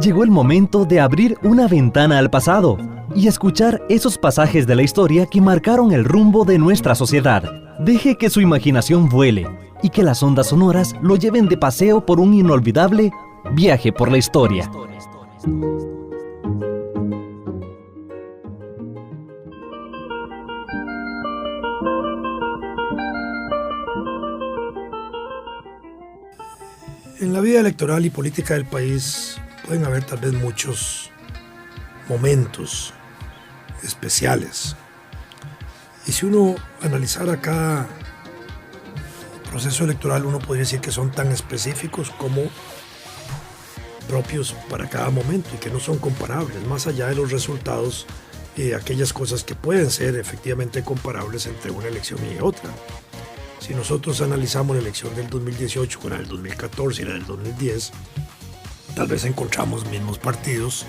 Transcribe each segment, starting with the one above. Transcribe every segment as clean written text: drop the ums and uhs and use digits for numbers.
llegó el momento de abrir una ventana al pasado y escuchar esos pasajes de la historia que marcaron el rumbo de nuestra sociedad. Deje que su imaginación vuele y que las ondas sonoras lo lleven de paseo por un inolvidable viaje por la historia. En la vida electoral y política del país pueden haber tal vez muchos momentos especiales. Y si uno analizara cada proceso electoral, uno podría decir que son tan específicos como propios para cada momento y que no son comparables, más allá de los resultados y aquellas cosas que pueden ser efectivamente comparables entre una elección y otra. Si nosotros analizamos la elección del 2018 con la del 2014 y la del 2010, tal vez encontramos mismos partidos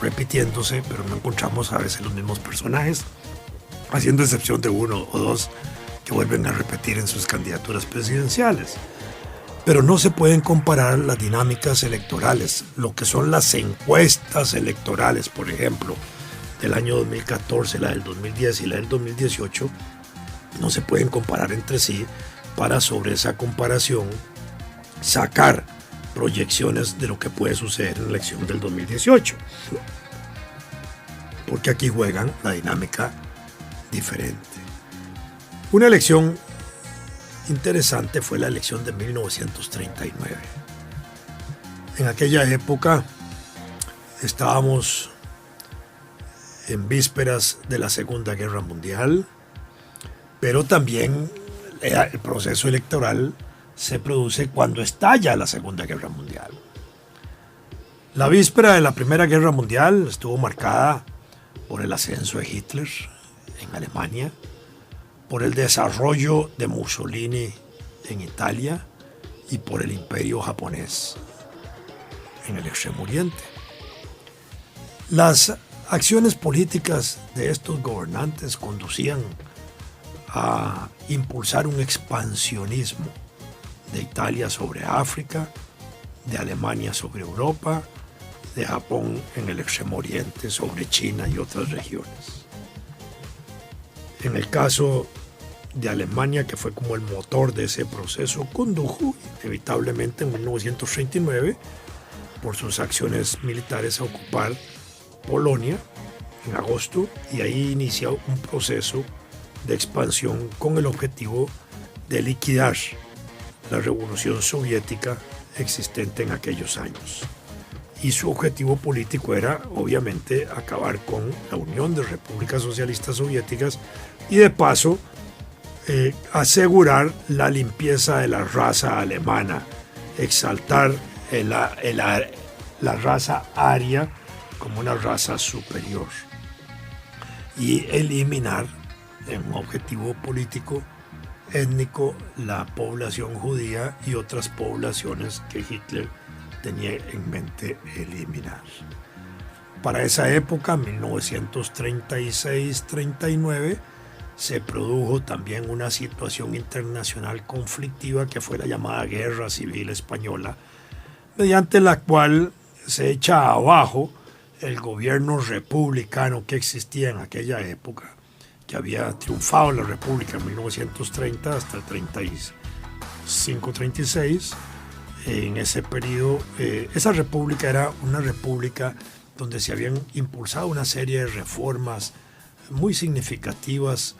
repitiéndose, pero no encontramos a veces los mismos personajes, haciendo excepción de uno o dos que vuelven a repetir en sus candidaturas presidenciales. Pero no se pueden comparar las dinámicas electorales, lo que son las encuestas electorales, por ejemplo, del año 2014, la del 2010 y la del 2018, no se pueden comparar entre sí para sobre esa comparación sacar proyecciones de lo que puede suceder en la elección del 2018. Porque aquí juegan la dinámica diferente. Una elección interesante fue la elección de 1939. En aquella época estábamos en vísperas de la Segunda Guerra Mundial, pero también el proceso electoral se produce cuando estalla la Segunda Guerra Mundial. La víspera de la Primera Guerra Mundial estuvo marcada por el ascenso de Hitler en Alemania, por el desarrollo de Mussolini en Italia y por el imperio japonés en el Extremo Oriente. Las acciones políticas de estos gobernantes conducían a impulsar un expansionismo de Italia sobre África, de Alemania sobre Europa, de Japón en el Extremo Oriente sobre China y otras regiones. En el caso de Alemania, que fue como el motor de ese proceso, condujo inevitablemente en 1939 por sus acciones militares a ocupar Polonia en agosto, y ahí inició un proceso de expansión con el objetivo de liquidar la revolución soviética existente en aquellos años. Y su objetivo político era, obviamente, acabar con la Unión de Repúblicas Socialistas Soviéticas y, de paso, asegurar la limpieza de la raza alemana, exaltar la raza aria como una raza superior y eliminar, en un objetivo político étnico, la población judía y otras poblaciones que Hitler tenía en mente eliminar. Para esa época, 1936-39, se produjo también una situación internacional conflictiva que fue la llamada Guerra Civil Española, mediante la cual se echa abajo el gobierno republicano que existía en aquella época, que había triunfado la República en 1930 hasta el 35-36. En ese periodo, esa república era una república donde se habían impulsado una serie de reformas muy significativas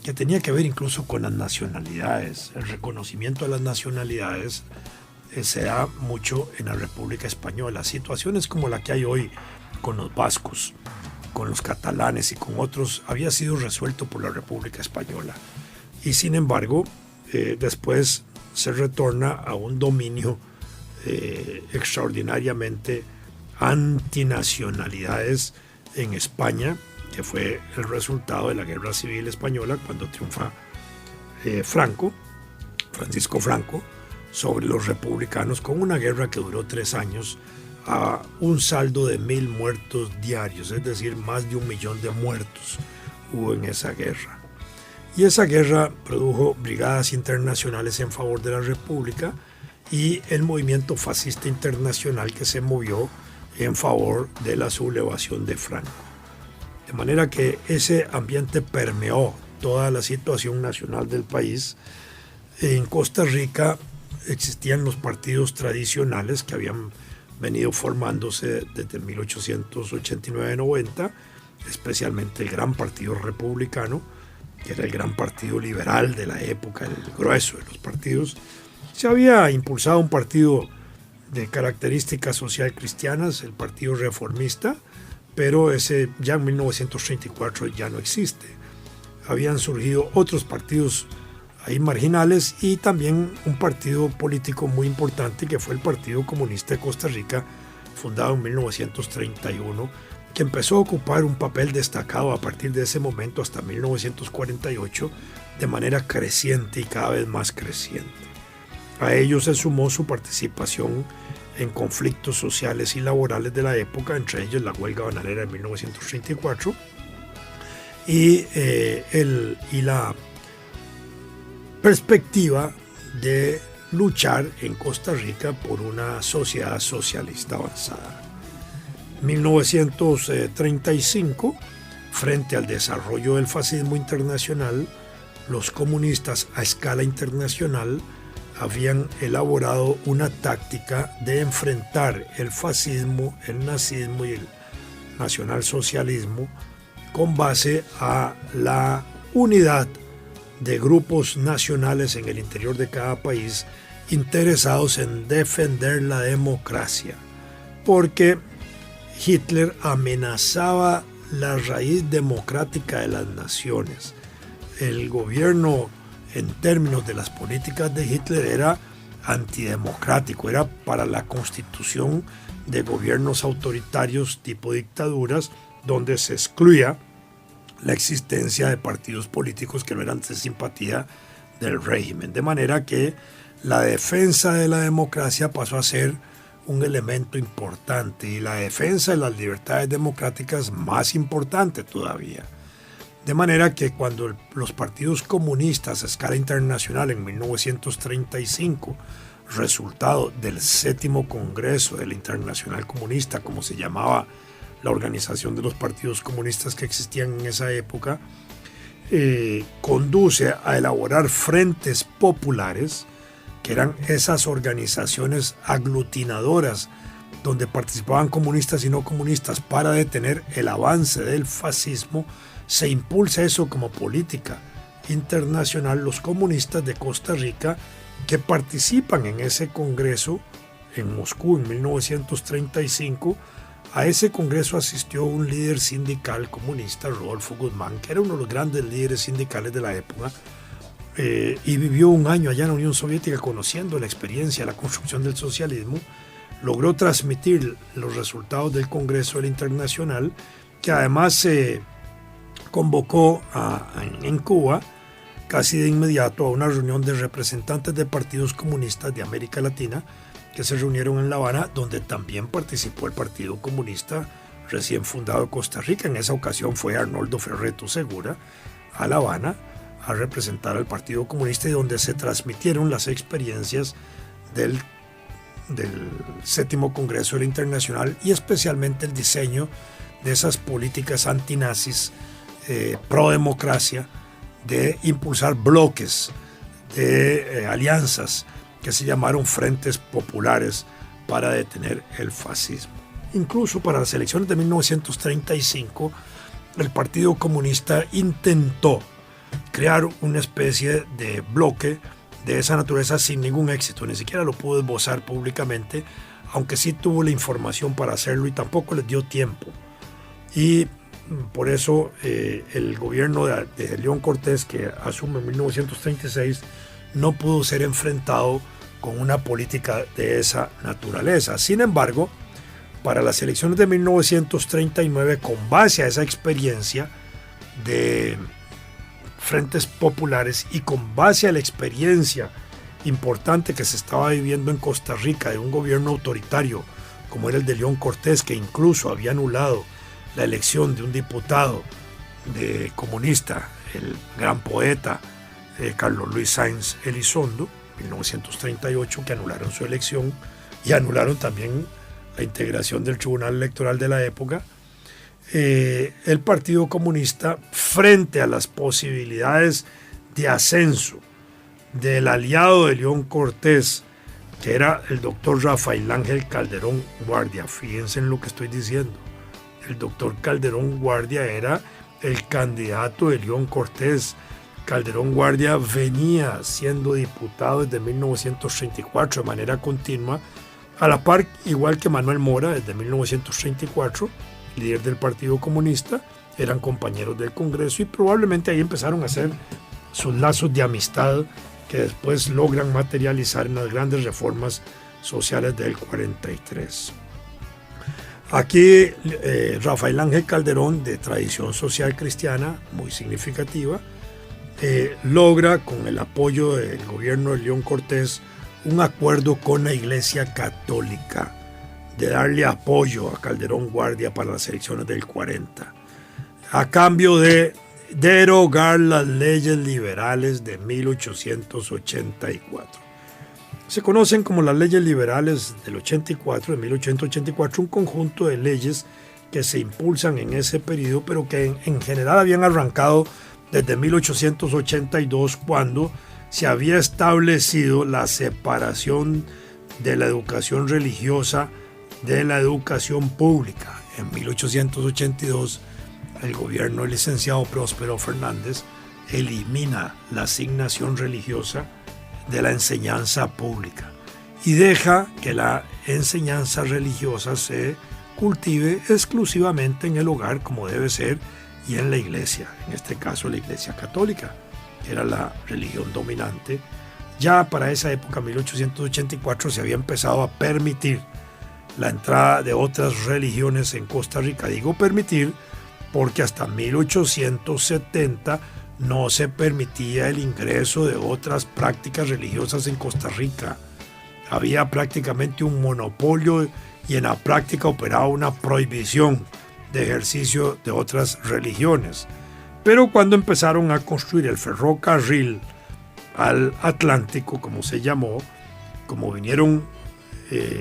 que tenía que ver incluso con las nacionalidades. El reconocimiento de las nacionalidades se da mucho en la República Española. Situaciones como la que hay hoy con los vascos, con los catalanes y con otros, había sido resuelto por la República Española. Y sin embargo, después se retorna a un dominio extraordinariamente antinacionalidades en España, que fue el resultado de la Guerra Civil Española, cuando triunfa Francisco Franco, sobre los republicanos, con una guerra que duró 3 años, a un saldo de 1.000 muertos diarios, es decir, más de 1 millón de muertos hubo en esa guerra. Y esa guerra produjo brigadas internacionales en favor de la República y el movimiento fascista internacional que se movió en favor de la sublevación de Franco. De manera que ese ambiente permeó toda la situación nacional del país. En Costa Rica existían los partidos tradicionales que habían venido formándose desde 1889-90, especialmente el Gran Partido Republicano, que era el gran partido liberal de la época, el grueso de los partidos. Se había impulsado un partido de características social cristianas, el Partido Reformista, pero ese ya en 1934 ya no existe. Habían surgido otros partidos ahí marginales y también un partido político muy importante que fue el Partido Comunista de Costa Rica, fundado en 1931, que empezó a ocupar un papel destacado a partir de ese momento hasta 1948 de manera creciente y cada vez más creciente. A ello se sumó su participación en conflictos sociales y laborales de la época, entre ellos la huelga bananera de 1934 y la perspectiva de luchar en Costa Rica por una sociedad socialista avanzada. 1935, frente al desarrollo del fascismo internacional, los comunistas a escala internacional habían elaborado una táctica de enfrentar el fascismo, el nazismo y el nacionalsocialismo con base a la unidad de grupos nacionales en el interior de cada país interesados en defender la democracia, porque Hitler amenazaba la raíz democrática de las naciones. El gobierno, en términos de las políticas de Hitler, era antidemocrático, era para la constitución de gobiernos autoritarios tipo dictaduras, donde se excluía la existencia de partidos políticos que no eran de simpatía del régimen. De manera que la defensa de la democracia pasó a ser un elemento importante y la defensa de las libertades democráticas más importante todavía. De manera que cuando los partidos comunistas a escala internacional en 1935, resultado del 7º Congreso de la Internacional Comunista, como se llamaba la organización de los partidos comunistas que existían en esa época, conduce a elaborar frentes populares, que eran esas organizaciones aglutinadoras donde participaban comunistas y no comunistas para detener el avance del fascismo. Se impulsa eso como política internacional. Los comunistas de Costa Rica que participan en ese congreso en Moscú en 1935, a ese congreso asistió un líder sindical comunista, Rodolfo Guzmán, que era uno de los grandes líderes sindicales de la época, y vivió un año allá en la Unión Soviética conociendo la experiencia, la construcción del socialismo. Logró transmitir los resultados del Congreso del Internacional, que además se convocó en Cuba casi de inmediato a una reunión de representantes de partidos comunistas de América Latina que se reunieron en La Habana, donde también participó el Partido Comunista recién fundado de Costa Rica. En esa ocasión fue Arnoldo Ferreto Segura a La Habana a representar al Partido Comunista, y donde se transmitieron las experiencias del 7º Congreso del Internacional y especialmente el diseño de esas políticas antinazis pro democracia, de impulsar bloques de alianzas que se llamaron frentes populares para detener el fascismo. Incluso para las elecciones de 1935, el Partido Comunista intentó crear una especie de bloque de esa naturaleza sin ningún éxito. Ni siquiera lo pudo esbozar públicamente, aunque sí tuvo la información para hacerlo y tampoco les dio tiempo. Y por eso el gobierno de León Cortés, que asume en 1936, no pudo ser enfrentado con una política de esa naturaleza. Sin embargo, para las elecciones de 1939, con base a esa experiencia de frentes populares y con base a la experiencia importante que se estaba viviendo en Costa Rica de un gobierno autoritario como era el de León Cortés, que incluso había anulado la elección de un diputado comunista, el gran poeta Carlos Luis Sáenz Elizondo, 1938, que anularon su elección y anularon también la integración del Tribunal Electoral de la época, el Partido Comunista, frente a las posibilidades de ascenso del aliado de León Cortés, que era el doctor Rafael Ángel Calderón Guardia, fíjense en lo que estoy diciendo, el doctor Calderón Guardia era el candidato de León Cortés. Calderón Guardia venía siendo diputado desde 1934 de manera continua, a la par, igual que Manuel Mora, desde 1934, líder del Partido Comunista, eran compañeros del Congreso y probablemente ahí empezaron a hacer sus lazos de amistad que después logran materializar en las grandes reformas sociales del 43. Aquí Rafael Ángel Calderón, de tradición social cristiana muy significativa, logra, con el apoyo del gobierno de León Cortés, un acuerdo con la Iglesia Católica de darle apoyo a Calderón Guardia para las elecciones del 40, a cambio de derogar las leyes liberales de 1884. Se conocen como las leyes liberales del 84, de 1884, un conjunto de leyes que se impulsan en ese periodo, pero que en general habían arrancado desde 1882, cuando se había establecido la separación de la educación religiosa de la educación pública. En 1882, el gobierno del licenciado Próspero Fernández elimina la asignación religiosa de la enseñanza pública y deja que la enseñanza religiosa se cultive exclusivamente en el hogar, como debe ser, y en la iglesia, en este caso la Iglesia Católica, que era la religión dominante. Ya para esa época, 1884, se había empezado a permitir la entrada de otras religiones en Costa Rica. Digo permitir porque hasta 1870 no se permitía el ingreso de otras prácticas religiosas en Costa Rica. Había prácticamente un monopolio y en la práctica operaba una prohibición de ejercicio de otras religiones. Pero cuando empezaron a construir el ferrocarril al Atlántico, como se llamó, como vinieron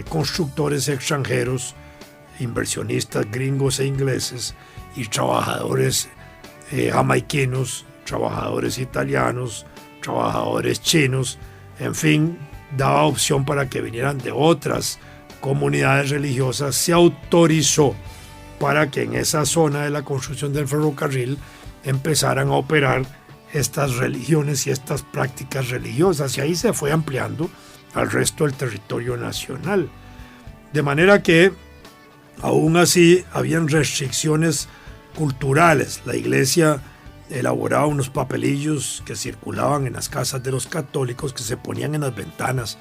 constructores extranjeros, inversionistas gringos e ingleses y trabajadores jamaiquinos, trabajadores italianos, trabajadores chinos, en fin, daba opción para que vinieran de otras comunidades religiosas. Se autorizó para que en esa zona de la construcción del ferrocarril empezaran a operar estas religiones y estas prácticas religiosas, y ahí se fue ampliando al resto del territorio nacional. De manera que, aún así, habían restricciones culturales. La iglesia elaboraba unos papelillos que circulaban en las casas de los católicos, que se ponían en las ventanas,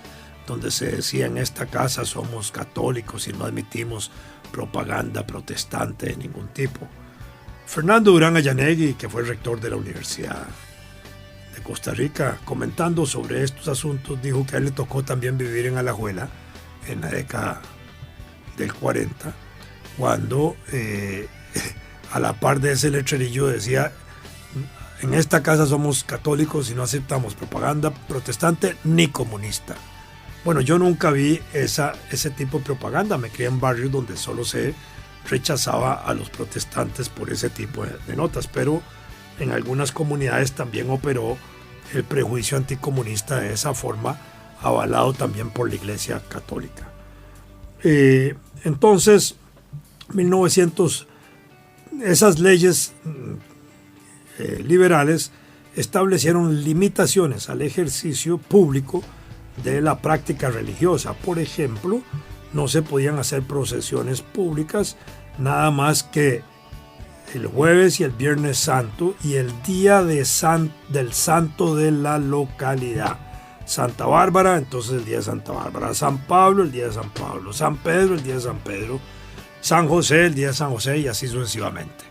donde se decía: en esta casa somos católicos y no admitimos propaganda protestante de ningún tipo. Fernando Durán Ayanegui, que fue rector de la Universidad de Costa Rica, comentando sobre estos asuntos, dijo que a él le tocó también vivir en Alajuela en la década del 40, cuando a la par de ese letrerillo decía: en esta casa somos católicos y no aceptamos propaganda protestante ni comunista. Bueno, yo nunca vi ese tipo de propaganda. Me crié en barrios donde solo se rechazaba a los protestantes por ese tipo de notas, pero en algunas comunidades también operó el prejuicio anticomunista de esa forma, avalado también por la Iglesia Católica. Entonces, 1900, esas leyes liberales establecieron limitaciones al ejercicio público de la práctica religiosa. Por ejemplo, no se podían hacer procesiones públicas nada más que el jueves y el viernes santo y el día del santo de la localidad. Santa Bárbara, entonces el día de Santa Bárbara. San Pablo, el día de San Pablo. San Pedro, el día de San Pedro. San José, el día de San José, y así sucesivamente.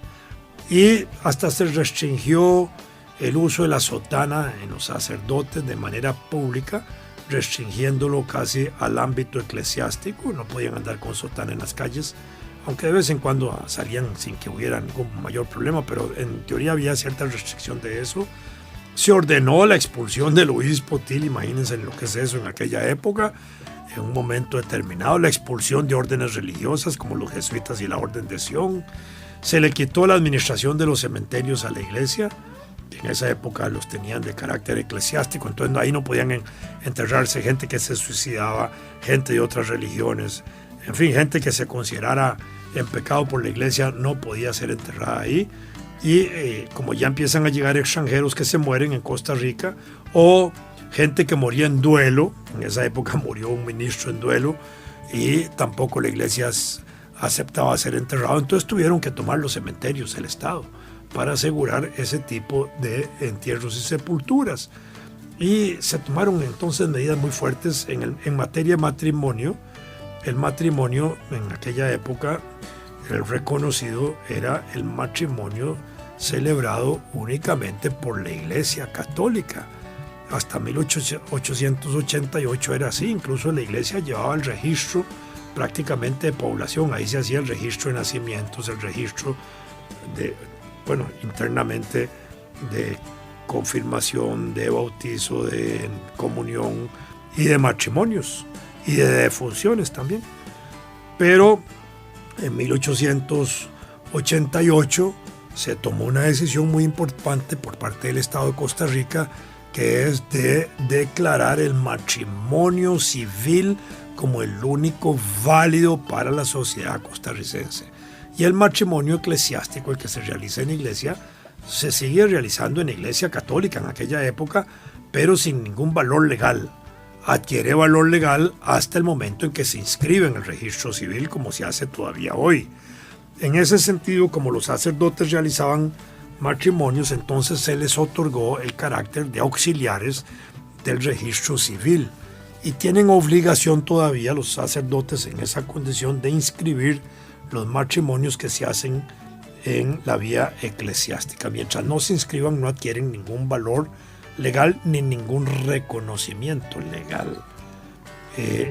Y hasta se restringió el uso de la sotana en los sacerdotes de manera pública, restringiéndolo casi al ámbito eclesiástico. No podían andar con sotana en las calles, aunque de vez en cuando salían sin que hubiera ningún mayor problema, pero en teoría había cierta restricción de eso. Se ordenó la expulsión del obispo Till, imagínense lo que es eso en aquella época, en un momento determinado, la expulsión de órdenes religiosas como los jesuitas y la Orden de Sion. Se le quitó la administración de los cementerios a la iglesia, que en esa época los tenían de carácter eclesiástico, entonces ahí no podían enterrarse gente que se suicidaba, gente de otras religiones, en fin, gente que se considerara en pecado por la iglesia no podía ser enterrada ahí. Y como ya empiezan a llegar extranjeros que se mueren en Costa Rica, o gente que moría en duelo, en esa época murió un ministro en duelo, y tampoco la iglesia aceptaba ser enterrado, entonces tuvieron que tomar los cementerios, el Estado, para asegurar ese tipo de entierros y sepulturas. Y se tomaron entonces medidas muy fuertes en materia de matrimonio. El matrimonio en aquella época, el reconocido era el matrimonio celebrado únicamente por la Iglesia Católica. Hasta 1888 era así, incluso la Iglesia llevaba el registro prácticamente de población, ahí se hacía el registro de nacimientos, el registro de, internamente de confirmación, de bautizo, de comunión y de matrimonios y de defunciones también. Pero en 1888 se tomó una decisión muy importante por parte del Estado de Costa Rica, que es de declarar el matrimonio civil como el único válido para la sociedad costarricense. Y el matrimonio eclesiástico, el que se realiza en iglesia, se sigue realizando en iglesia católica en aquella época, pero sin ningún valor legal. Adquiere valor legal hasta el momento en que se inscribe en el registro civil, como se hace todavía hoy. En ese sentido, como los sacerdotes realizaban matrimonios, entonces se les otorgó el carácter de auxiliares del registro civil y tienen obligación todavía los sacerdotes en esa condición de inscribir los matrimonios que se hacen en la vía eclesiástica. Mientras no se inscriban, no adquieren ningún valor legal ni ningún reconocimiento legal.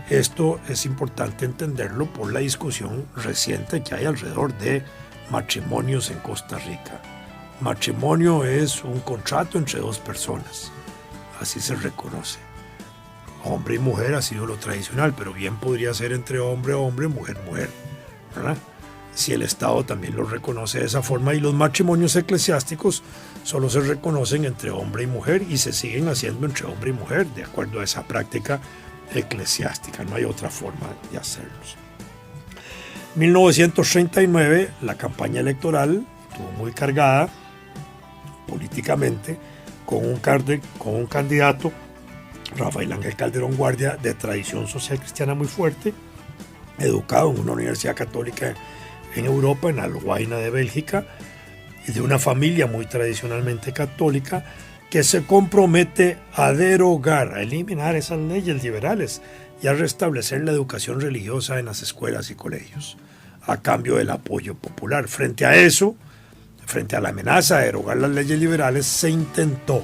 Esto es importante entenderlo por la discusión reciente que hay alrededor de matrimonios en Costa Rica. Matrimonio es un contrato entre dos personas, así se reconoce. Hombre y mujer ha sido lo tradicional, pero bien podría ser entre hombre a hombre, mujer, ¿verdad? Si el Estado también lo reconoce de esa forma, y los matrimonios eclesiásticos solo se reconocen entre hombre y mujer y se siguen haciendo entre hombre y mujer, de acuerdo a esa práctica eclesiástica, no hay otra forma de hacerlos. 1939, la campaña electoral estuvo muy cargada políticamente con un candidato, Rafael Ángel Calderón Guardia, de tradición social cristiana muy fuerte, educado en una universidad católica en Europa, en Alhuayna de Bélgica, y de una familia muy tradicionalmente católica, que se compromete a derogar, a eliminar esas leyes liberales y a restablecer la educación religiosa en las escuelas y colegios, a cambio del apoyo popular. Frente a eso, frente a la amenaza de derogar las leyes liberales, se intentó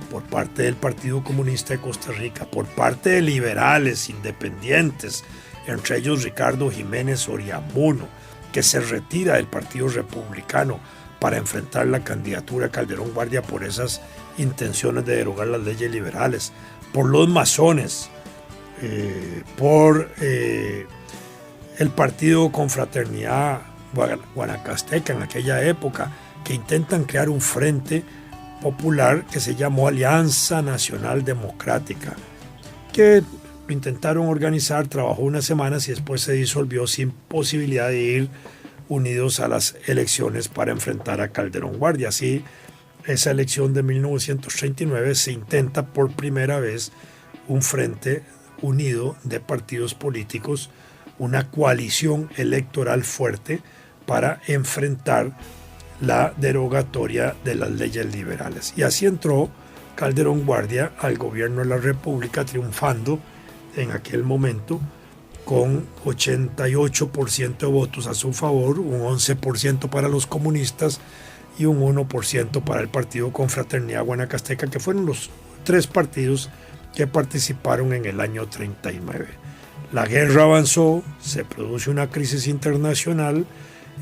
por parte del Partido Comunista de Costa Rica, por parte de liberales independientes, entre ellos Ricardo Jiménez Oriamuno, que se retira del Partido Republicano para enfrentar la candidatura a Calderón Guardia por esas intenciones de derogar las leyes liberales, por los masones, por el Partido Confraternidad Guanacasteca en aquella época, que intentan crear un frente popular que se llamó Alianza Nacional Democrática, que lo intentaron organizar, trabajó unas semanas y después se disolvió sin posibilidad de ir unidos a las elecciones para enfrentar a Calderón Guardia. Así, esa elección de 1939 se intenta por primera vez un frente unido de partidos políticos, una coalición electoral fuerte para enfrentar la derogatoria de las leyes liberales. Y así entró Calderón Guardia al gobierno de la República, triunfando en aquel momento con 88% de votos a su favor, un 11% para los comunistas y un 1% para el Partido Confraternidad Guanacasteca, que fueron los tres partidos que participaron en el año 39. La guerra avanzó, se produce una crisis internacional,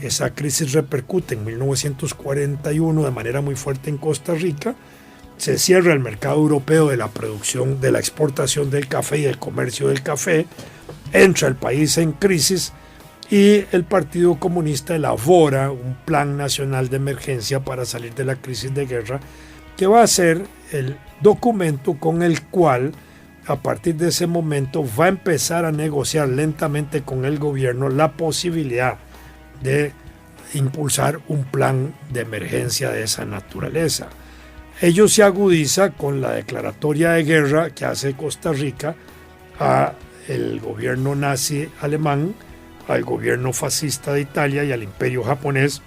esa crisis repercute en 1941 de manera muy fuerte en Costa Rica se cierra el mercado europeo de la producción, de la exportación del café y del comercio del café, entra el país en crisis y el Partido Comunista elabora un plan nacional de emergencia para salir de la crisis de guerra, que va a ser el documento con el cual a partir de ese momento va a empezar a negociar lentamente con el gobierno la posibilidad de impulsar un plan de emergencia de esa naturaleza. Ello se agudiza con la declaratoria de guerra que hace Costa Rica al gobierno nazi alemán, al gobierno fascista de Italia y al imperio japonés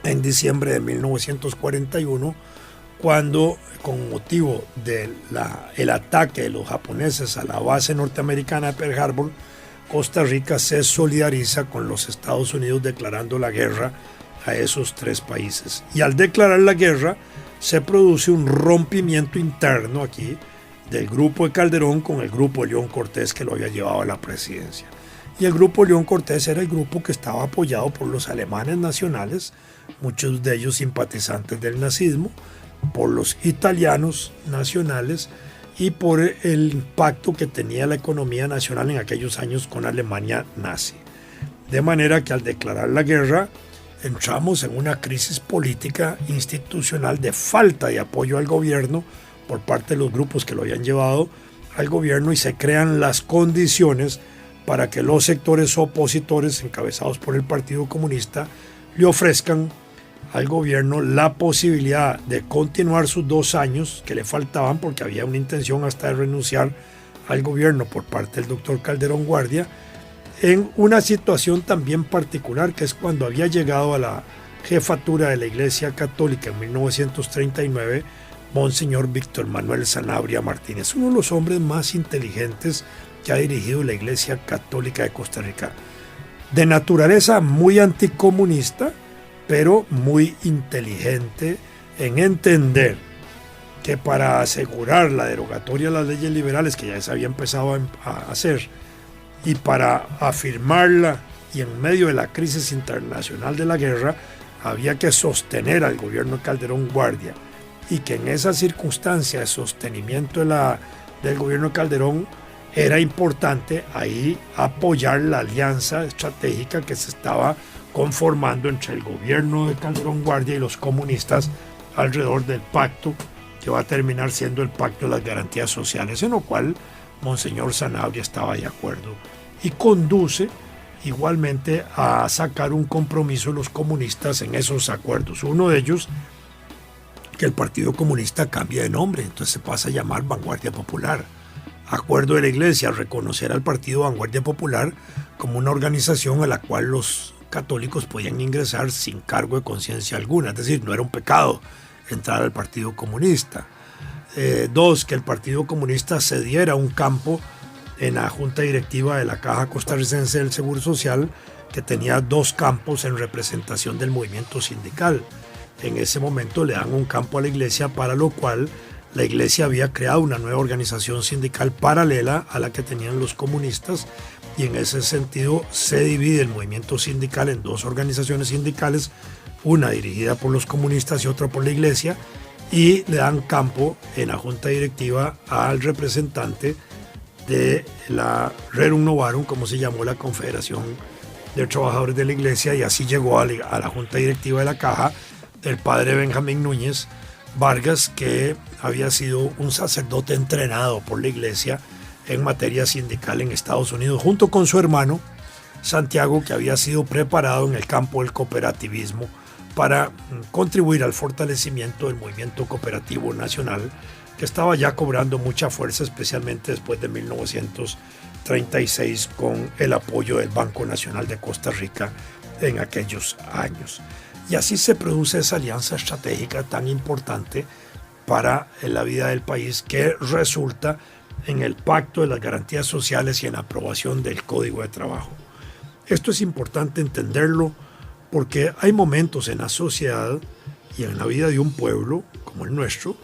en diciembre de 1941, cuando con motivo del ataque de los japoneses a la base norteamericana de Pearl Harbor, Costa Rica se solidariza con los Estados Unidos declarando la guerra a esos tres países. Y al declarar la guerra se produce un rompimiento interno aquí del grupo de Calderón con el grupo de León Cortés que lo había llevado a la presidencia. Y el grupo León Cortés era el grupo que estaba apoyado por los alemanes nacionales, muchos de ellos simpatizantes del nazismo, por los italianos nacionales y por el impacto que tenía la economía nacional en aquellos años con Alemania nazi. De manera que al declarar la guerra entramos en una crisis política institucional de falta de apoyo al gobierno por parte de los grupos que lo habían llevado al gobierno, y se crean las condiciones para que los sectores opositores encabezados por el Partido Comunista le ofrezcan al gobierno la posibilidad de continuar sus 2 años que le faltaban, porque había una intención hasta de renunciar al gobierno por parte del doctor Calderón Guardia, en una situación también particular, que es cuando había llegado a la jefatura de la Iglesia Católica en 1939 Monseñor Víctor Manuel Sanabria Martínez, uno de los hombres más inteligentes que ha dirigido la Iglesia Católica de Costa Rica, de naturaleza muy anticomunista, pero muy inteligente en entender que para asegurar la derogatoria de las leyes liberales, que ya se había empezado a hacer, y para afirmarla y en medio de la crisis internacional de la guerra, había que sostener al gobierno de Calderón Guardia, y que en esa circunstancia de sostenimiento del gobierno de Calderón era importante ahí apoyar la alianza estratégica que se estaba conformando entre el gobierno de Calderón Guardia y los comunistas alrededor del pacto que va a terminar siendo el pacto de las garantías sociales, en lo cual Monseñor Sanabria estaba de acuerdo, y conduce igualmente a sacar un compromiso de los comunistas en esos acuerdos. Uno de ellos, que el Partido Comunista cambia de nombre, entonces se pasa a llamar Vanguardia Popular. Acuerdo de la Iglesia a reconocer al Partido Vanguardia Popular como una organización a la cual los católicos podían ingresar sin cargo de conciencia alguna, es decir, no era un pecado entrar al Partido Comunista. 2, que el Partido Comunista cediera un campo en la Junta Directiva de la Caja Costarricense del Seguro Social, que tenía 2 campos en representación del movimiento sindical. En ese momento le dan un campo a la Iglesia, para lo cual la Iglesia había creado una nueva organización sindical paralela a la que tenían los comunistas, y en ese sentido se divide el movimiento sindical en 2 organizaciones sindicales, una dirigida por los comunistas y otra por la Iglesia, y le dan campo en la junta directiva al representante de la Rerum Novarum, como se llamó la Confederación de Trabajadores de la Iglesia, y así llegó a la junta directiva de la Caja el padre Benjamín Núñez Vargas, que había sido un sacerdote entrenado por la Iglesia en materia sindical en Estados Unidos, junto con su hermano Santiago, que había sido preparado en el campo del cooperativismo para contribuir al fortalecimiento del movimiento cooperativo nacional, que estaba ya cobrando mucha fuerza, especialmente después de 1936, con el apoyo del Banco Nacional de Costa Rica en aquellos años. Y así se produce esa alianza estratégica tan importante para la vida del país, que resulta en el pacto de las garantías sociales y en la aprobación del Código de Trabajo. Esto es importante entenderlo, porque hay momentos en la sociedad y en la vida de un pueblo como el nuestro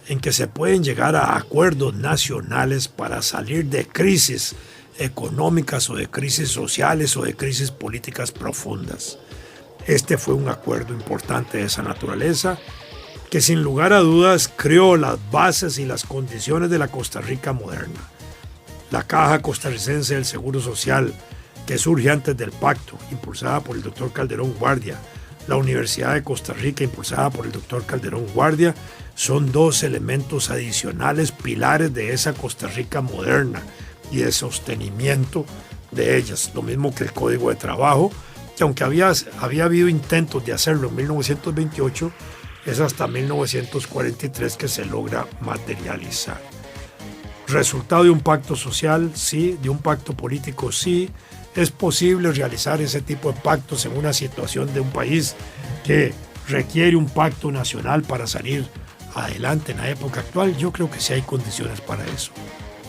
en que se pueden llegar a acuerdos nacionales para salir de crisis económicas o de crisis sociales o de crisis políticas profundas. Este fue un acuerdo importante de esa naturaleza, que sin lugar a dudas creó las bases y las condiciones de la Costa Rica moderna. La Caja Costarricense del Seguro Social, que surge antes del pacto, impulsada por el doctor Calderón Guardia, la Universidad de Costa Rica, impulsada por el doctor Calderón Guardia, son dos elementos adicionales, pilares de esa Costa Rica moderna y de sostenimiento de ellas. Lo mismo que el Código de Trabajo, que aunque había habido intentos de hacerlo en 1928, es hasta 1943 que se logra materializar. Resultado de un pacto social, sí, de un pacto político, sí. Es posible realizar ese tipo de pactos en una situación de un país que requiere un pacto nacional para salir adelante en la época actual. Yo creo que sí hay condiciones para eso.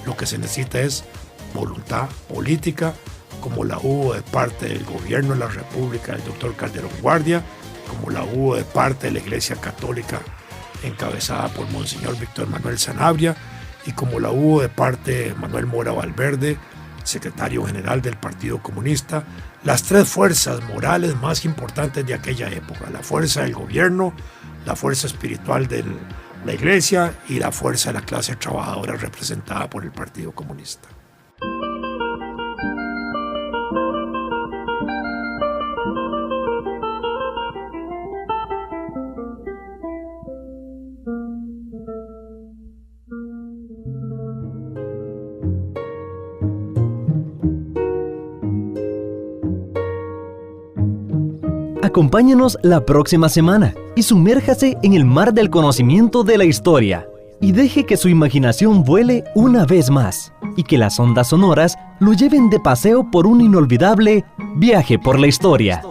Lo que se necesita es voluntad política, como la hubo de parte del gobierno de la República del doctor Calderón Guardia, como la hubo de parte de la Iglesia Católica encabezada por Monseñor Víctor Manuel Sanabria, y como la hubo de parte de Manuel Mora Valverde, secretario general del Partido Comunista, las tres fuerzas morales más importantes de aquella época: la fuerza del gobierno, la fuerza espiritual de la Iglesia y la fuerza de la clase trabajadora representada por el Partido Comunista. Acompáñenos la próxima semana y sumérjase en el mar del conocimiento de la historia y deje que su imaginación vuele una vez más y que las ondas sonoras lo lleven de paseo por un inolvidable viaje por la historia.